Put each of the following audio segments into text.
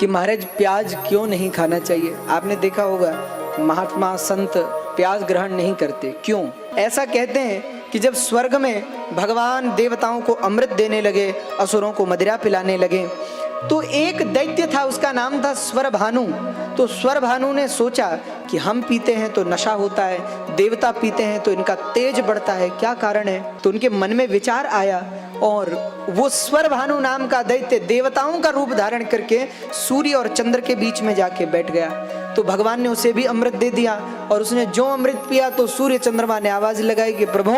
कि महाराज प्याज क्यों नहीं खाना चाहिए। आपने देखा होगा महात्मा संत प्याज ग्रहण नहीं करते, क्यों? ऐसा कहते हैं कि जब स्वर्ग में भगवान देवताओं को अमृत देने लगे, असुरों को मदिरा पिलाने लगे, तो एक दैत्य था, उसका नाम था स्वरभानु। तो स्वरभानु ने सोचा कि हम पीते हैं तो नशा होता है, देवता पीते हैं तो इनका तेज बढ़ता है, क्या कारण है? तो उनके मन में विचार आया और वो स्वरभानु नाम का दैत्य देवताओं का रूप धारण करके सूर्य और चंद्र के बीच में जाके बैठ गया। तो भगवान ने उसे भी अमृत दे दिया और उसने जो अमृत पिया तो सूर्य चंद्रमा ने आवाज लगाई कि प्रभु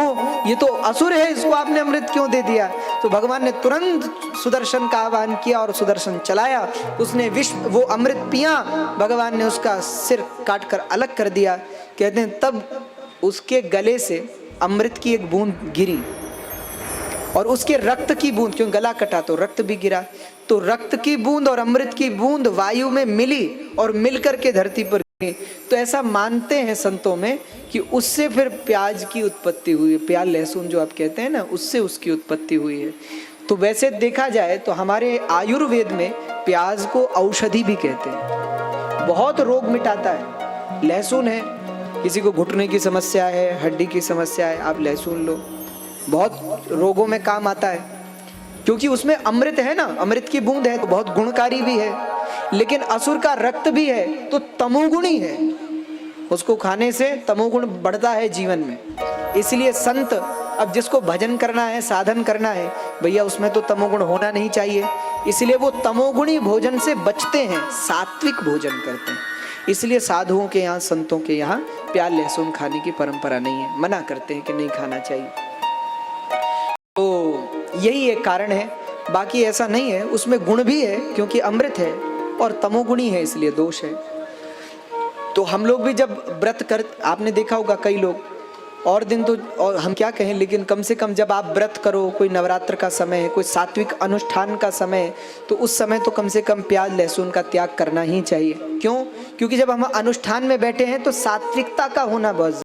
ये तो असुर है, इसको आपने अमृत क्यों दे दिया? तो भगवान ने तुरंत सुदर्शन का आह्वान किया और सुदर्शन चलाया, उसने वो अमृत पिया, भगवान ने उसका सिर काट कर अलग कर दिया। कहते हैं तब उसके गले से अमृत की एक बूंद गिरी और उसके रक्त की बूंद, क्यों गला कटा तो रक्त भी गिरा, तो रक्त की बूंद और अमृत की बूंद वायु में मिली और मिलकर के धरती पर गिरी। तो ऐसा मानते हैं संतों में कि उससे फिर प्याज की उत्पत्ति हुई है। प्याज लहसुन जो आप कहते हैं ना, उससे उसकी उत्पत्ति हुई है। तो वैसे देखा जाए तो हमारे आयुर्वेद में प्याज को औषधि भी कहते हैं, बहुत रोग मिटाता है। लहसुन है, किसी को घुटने की समस्या है, हड्डी की समस्या है, आप लहसुन लो, बहुत रोगों में काम आता है, क्योंकि उसमें अमृत है ना, अमृत की बूंद है तो बहुत गुणकारी भी है। लेकिन असुर का रक्त भी है तो तमोगुणी है, उसको खाने से तमोगुण बढ़ता है जीवन में। इसलिए संत अब जिसको भजन करना है, साधन करना है, भैया उसमें तो तमोगुण होना नहीं चाहिए, इसलिए वो तमोगुणी भोजन से बचते हैं, सात्विक भोजन करते हैं। इसलिए साधुओं के यहाँ, संतों के यहाँ प्याज लहसुन खाने की परंपरा नहीं है, मना करते हैं कि नहीं खाना चाहिए। तो यही एक कारण है, बाकी ऐसा नहीं है। उसमें गुण भी है क्योंकि अमृत है और तमोगुणी है, इसलिए दोष है। तो हम लोग भी जब व्रत कर, आपने देखा होगा कई लोग और दिन तो, और हम क्या कहें, लेकिन कम से कम जब आप व्रत करो, कोई नवरात्र का समय है, कोई सात्विक अनुष्ठान का समय है, तो उस समय तो कम से कम प्याज लहसुन का त्याग करना ही चाहिए। क्यों? क्योंकि जब हम अनुष्ठान में बैठे हैं तो सात्विकता का होना बहुत